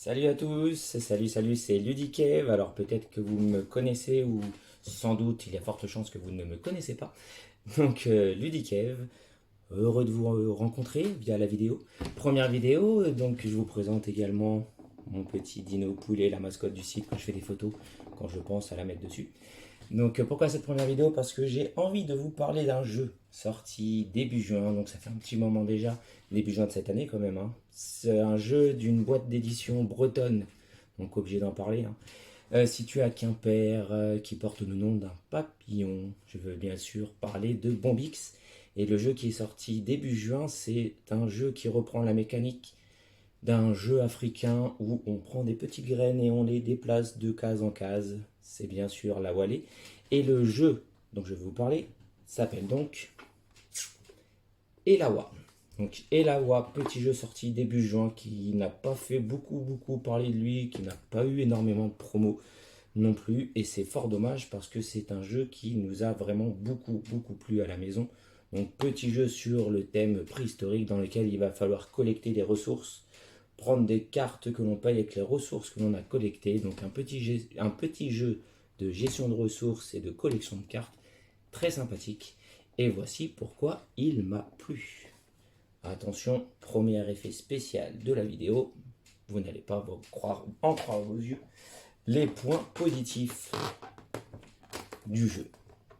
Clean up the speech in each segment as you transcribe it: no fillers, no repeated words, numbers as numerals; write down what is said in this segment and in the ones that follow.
Salut à tous, salut, c'est Ludikev. Alors peut-être que vous me connaissez ou sans doute il y a forte chance que vous ne me connaissez pas. Donc Ludikev, heureux de vous rencontrer via la vidéo. Première vidéo, donc je vous présente également mon petit dino poulet, la mascotte du site quand je fais des photos, quand je pense à la mettre dessus. Donc pourquoi cette première vidéo? Parce que j'ai envie de vous parler d'un jeu sorti début juin, donc ça fait un petit moment déjà, début juin de cette année quand même, hein. C'est un jeu d'une boîte d'édition bretonne, donc obligé d'en parler, hein. Situé à Quimper, qui porte le nom d'un papillon. Je veux bien sûr parler de Bombix. Et le jeu qui est sorti début juin, c'est un jeu qui reprend la mécanique d'un jeu africain où on prend des petites graines et on les déplace de case en case. C'est bien sûr la Wallée. Et le jeu dont je vais vous parler s'appelle donc Elawa. Donc Elawa, petit jeu sorti début juin qui n'a pas fait beaucoup parler de lui, qui n'a pas eu énormément de promos non plus. Et c'est fort dommage parce que c'est un jeu qui nous a vraiment beaucoup plu à la maison. Donc petit jeu sur le thème préhistorique dans lequel il va falloir collecter des ressources, prendre des cartes que l'on paye avec les ressources que l'on a collectées. Donc un petit jeu de gestion de ressources et de collection de cartes très sympathique. Et voici pourquoi il m'a plu. Attention, premier effet spécial de la vidéo. Vous n'allez pas en croire vos yeux. Les points positifs du jeu.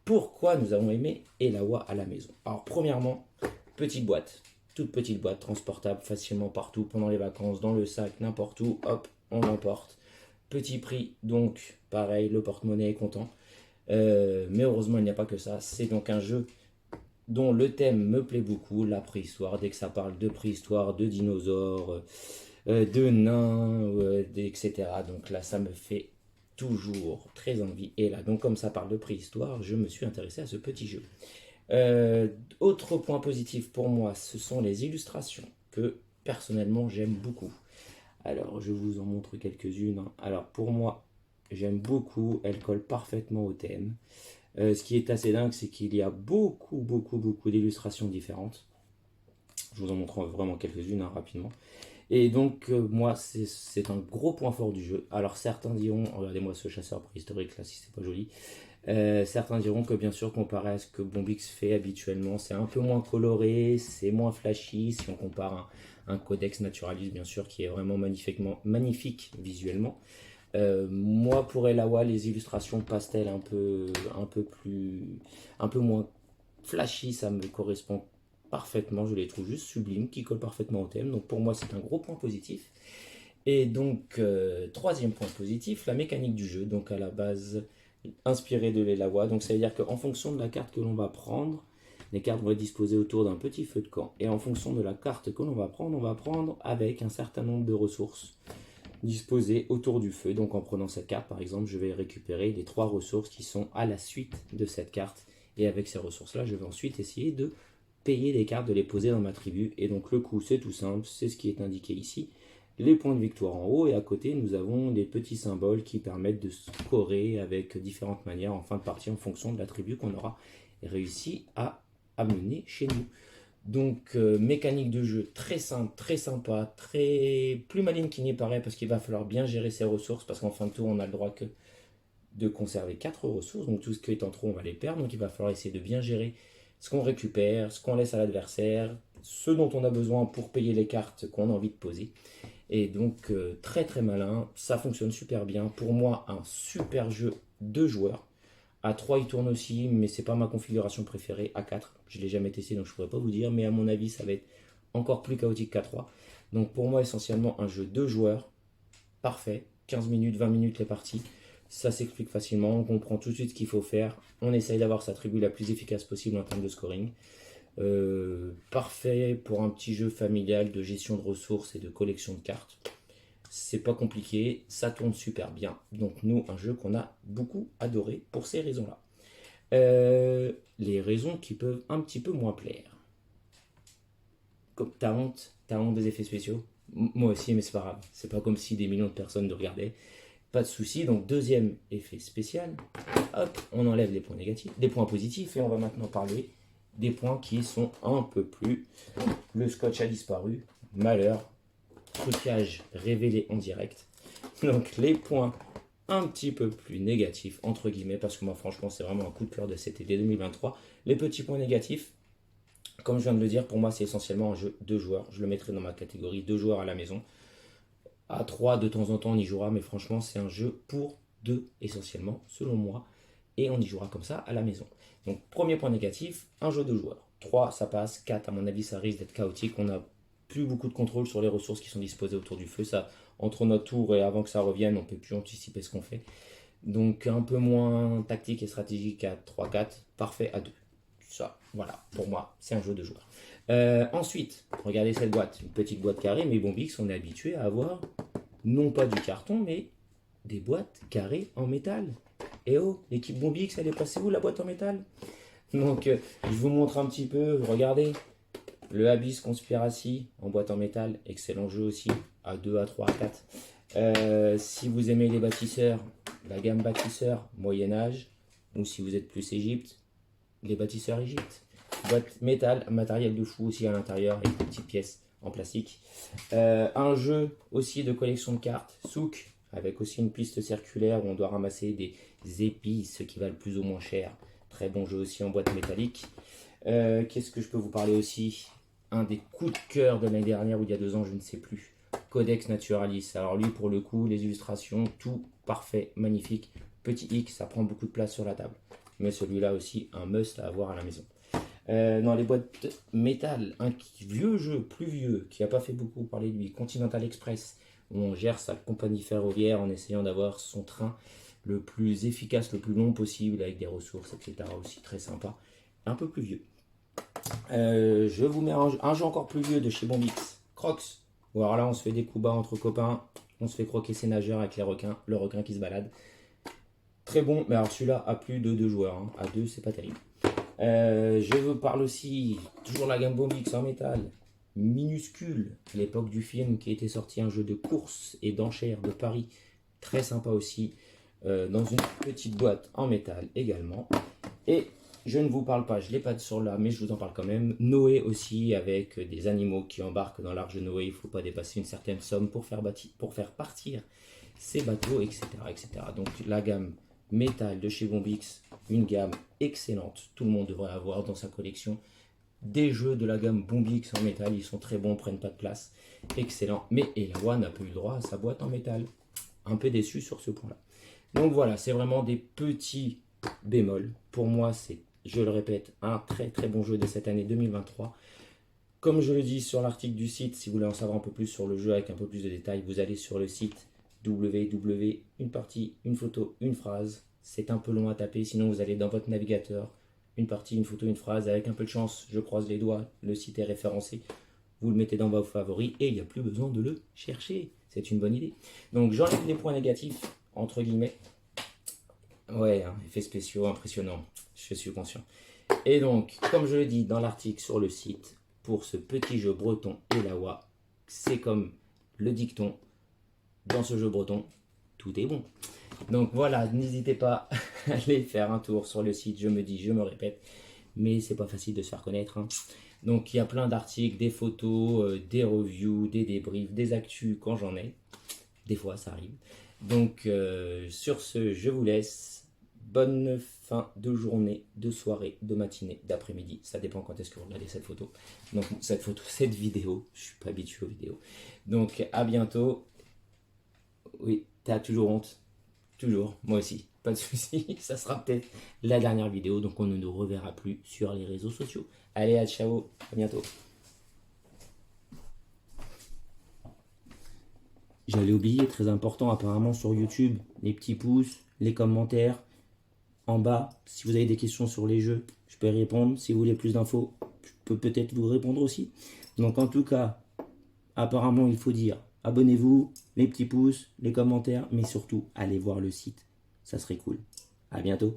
Pourquoi nous avons aimé Elawa à la maison? Alors premièrement, petite boîte. Toute petite boîte, transportable facilement partout, pendant les vacances, dans le sac, n'importe où, hop, on l'emporte. Petit prix, donc pareil, le porte-monnaie est content. Mais heureusement, il n'y a pas que ça. C'est donc un jeu dont le thème me plaît beaucoup, la préhistoire. Dès que ça parle de préhistoire, de dinosaures, de nains, etc. Donc là, ça me fait toujours très envie. Et là, donc comme ça parle de préhistoire, je me suis intéressé à ce petit jeu. Autre point positif pour moi, ce sont les illustrations que personnellement j'aime beaucoup. Alors je vous en montre quelques-unes, hein. Alors pour moi, j'aime beaucoup, elles collent parfaitement au thème. Ce qui est assez dingue, c'est qu'il y a beaucoup d'illustrations différentes. Je vous en montre vraiment quelques-unes, hein, rapidement. Et donc, moi, c'est un gros point fort du jeu. Alors, certains diront, regardez-moi ce chasseur préhistorique là, si c'est pas joli. Certains diront que, bien sûr, comparé à ce que Bombix fait habituellement, c'est un peu moins coloré, c'est moins flashy. Si on compare un codex naturaliste, bien sûr, qui est vraiment magnifique visuellement. Moi, pour Elawa, les illustrations pastel un peu moins flashy, ça me correspond parfaitement. Je les trouve juste sublimes, qui collent parfaitement au thème. Donc pour moi, c'est un gros point positif. Et donc, troisième point positif, la mécanique du jeu. Donc à la base, inspiré de l'Elawa. Donc ça veut dire qu'en fonction de la carte que l'on va prendre, les cartes vont être disposées autour d'un petit feu de camp. Et en fonction de la carte que l'on va prendre, on va prendre avec un certain nombre de ressources disposées autour du feu. Donc en prenant cette carte, par exemple, je vais récupérer les 3 ressources qui sont à la suite de cette carte. Et avec ces ressources-là, je vais ensuite essayer de payer les cartes, de les poser dans ma tribu. Et donc le coup, c'est tout simple, c'est ce qui est indiqué ici. Les points de victoire en haut, et à côté, nous avons des petits symboles qui permettent de scorer avec différentes manières en fin de partie en fonction de la tribu qu'on aura réussi à amener chez nous. Donc, mécanique de jeu très simple, très sympa, très plus maligne qu'il n'y paraît parce qu'il va falloir bien gérer ses ressources parce qu'en fin de tour, on a le droit que de conserver 4 ressources. Donc, tout ce qui est en trop, on va les perdre. Donc, il va falloir essayer de bien gérer ce qu'on récupère, ce qu'on laisse à l'adversaire, ce dont on a besoin pour payer les cartes qu'on a envie de poser. Et donc, très malin, ça fonctionne super bien. Pour moi, un super jeu de joueurs. À 3, il tourne aussi, mais c'est pas ma configuration préférée. À 4, je l'ai jamais testé, donc je pourrais pas vous dire. Mais à mon avis, ça va être encore plus chaotique qu'à 3. Donc pour moi, essentiellement, un jeu de joueurs, parfait. 15 minutes, 20 minutes les parties. Ça s'explique facilement, on comprend tout de suite ce qu'il faut faire. On essaye d'avoir sa tribu la plus efficace possible en termes de scoring. Parfait pour un petit jeu familial de gestion de ressources et de collection de cartes. C'est pas compliqué, ça tourne super bien. Donc nous, un jeu qu'on a beaucoup adoré pour ces raisons-là. Les raisons qui peuvent un petit peu moins plaire. Comme t'as honte des effets spéciaux. Moi aussi, mais c'est pas grave. C'est pas comme si des millions de personnes nous regardaient. Pas de souci. Donc deuxième effet spécial. Hop, on enlève les points négatifs, les points positifs, et on va maintenant parler des points qui sont un peu plus. Le scotch a disparu. Malheur. trucage révélé en direct. Donc les points un petit peu plus négatifs, entre guillemets, parce que moi franchement c'est vraiment un coup de cœur de cet été 2023. Les petits points négatifs, comme je viens de le dire, pour moi c'est essentiellement un jeu 2 joueurs. Je le mettrai dans ma catégorie 2 joueurs à la maison. À 3 de temps en temps on y jouera, mais franchement c'est un jeu pour 2 essentiellement, selon moi. Et on y jouera comme ça à la maison. Donc premier point négatif, un jeu 2 joueurs. 3 ça passe, 4 à mon avis ça risque d'être chaotique. On n'a plus beaucoup de contrôle sur les ressources qui sont disposées autour du feu. Ça, entre notre tour et avant que ça revienne, on ne peut plus anticiper ce qu'on fait. Donc un peu moins tactique et stratégique à 3-4, parfait à 2. Ça, voilà, pour moi, c'est un jeu de joueurs. Ensuite, regardez cette boîte, une petite boîte carrée, mais Bombix, on est habitué à avoir non pas du carton, mais des boîtes carrées en métal. Et oh, l'équipe Bombix, elle est passée où la boîte en métal? Donc, je vous montre un petit peu, regardez. Le Abyss Conspiracy en boîte en métal, excellent jeu aussi, à 2, à 3, à 4. Si vous aimez les bâtisseurs, la gamme bâtisseurs Moyen-Âge, ou si vous êtes plus Égypte, les bâtisseurs Égypte. Boîte métal, matériel de fou aussi à l'intérieur, avec des petites pièces en plastique. Un jeu aussi de collection de cartes, Souk, avec aussi une piste circulaire où on doit ramasser des épices qui valent plus ou moins cher. Très bon jeu aussi en boîte métallique. Qu'est-ce que je peux vous parler aussi? Un des coups de cœur de l'année dernière ou il y a 2 ans, je ne sais plus. Codex Naturalis. Alors lui, pour le coup, les illustrations, tout parfait, magnifique. Petit X, ça prend beaucoup de place sur la table. Mais celui-là aussi, un must à avoir à la maison. Dans les boîtes métal, un vieux jeu, plus vieux, qui n'a pas fait beaucoup parler de lui, Continental Express, où on gère sa compagnie ferroviaire en essayant d'avoir son train le plus efficace, le plus long possible, avec des ressources, etc. Aussi très sympa. Un peu plus vieux. Je vous mets un jeu encore plus vieux de chez Bombix, Crocs. Ou alors là, on se fait des coups bas entre copains, on se fait croquer ses nageurs avec les requins, le requin qui se balade. Très bon, mais alors celui-là a plus de 2 joueurs. Hein. À 2, c'est pas terrible. Je vous parle aussi, toujours la gamme Bombix en métal, minuscule, l'époque du film qui était sorti, un jeu de course et d'enchères de Paris, très sympa aussi, dans une petite boîte en métal également. Et je ne vous parle pas, je ne l'ai pas sur là, mais je vous en parle quand même. Noé aussi, avec des animaux qui embarquent dans l'arche de Noé. Il ne faut pas dépasser une certaine somme pour faire partir ces bateaux, etc., etc. Donc la gamme métal de chez Bombix, une gamme excellente. Tout le monde devrait avoir dans sa collection des jeux de la gamme Bombix en métal. Ils sont très bons, prennent pas de place. Excellent. Mais Elawa n'a pas eu le droit à sa boîte en métal. Un peu déçu sur ce point-là. Donc voilà, c'est vraiment des petits bémols. Pour moi, c'est, je le répète, un très très bon jeu de cette année 2023. Comme je le dis sur l'article du site, si vous voulez en savoir un peu plus sur le jeu avec un peu plus de détails, vous allez sur le site www, une partie, une photo, une phrase. C'est un peu long à taper, sinon vous allez dans votre navigateur, une partie, une photo, une phrase. Avec un peu de chance, je croise les doigts, le site est référencé. Vous le mettez dans vos favoris et il n'y a plus besoin de le chercher. C'est une bonne idée. Donc j'enlève les points négatifs, entre guillemets. Ouais, hein, effets spéciaux impressionnants, je suis conscient. Et donc, comme je le dis dans l'article sur le site, pour ce petit jeu breton Elawa, c'est comme le dicton, dans ce jeu breton, tout est bon. Donc voilà, n'hésitez pas à aller faire un tour sur le site, je me répète, mais c'est pas facile de se faire connaître. Hein. Donc il y a plein d'articles, des photos, des reviews, des débriefs, des actus quand j'en ai. Des fois ça arrive. Donc sur ce, je vous laisse. Bonne fin de journée, de soirée, de matinée, d'après-midi. Ça dépend quand est-ce que vous regardez cette photo. Donc cette vidéo, je suis pas habitué aux vidéos. Donc à bientôt. Oui, t'as toujours honte. Toujours, moi aussi. Pas de souci. Ça sera peut-être la dernière vidéo. Donc on ne nous reverra plus sur les réseaux sociaux. Allez, à ciao. À bientôt. J'allais oublier, très important apparemment sur YouTube, les petits pouces, les commentaires. En bas, si vous avez des questions sur les jeux, je peux y répondre. Si vous voulez plus d'infos, je peux peut-être vous répondre aussi. Donc en tout cas, apparemment il faut dire abonnez-vous, les petits pouces, les commentaires, mais surtout allez voir le site. Ça serait cool. À bientôt.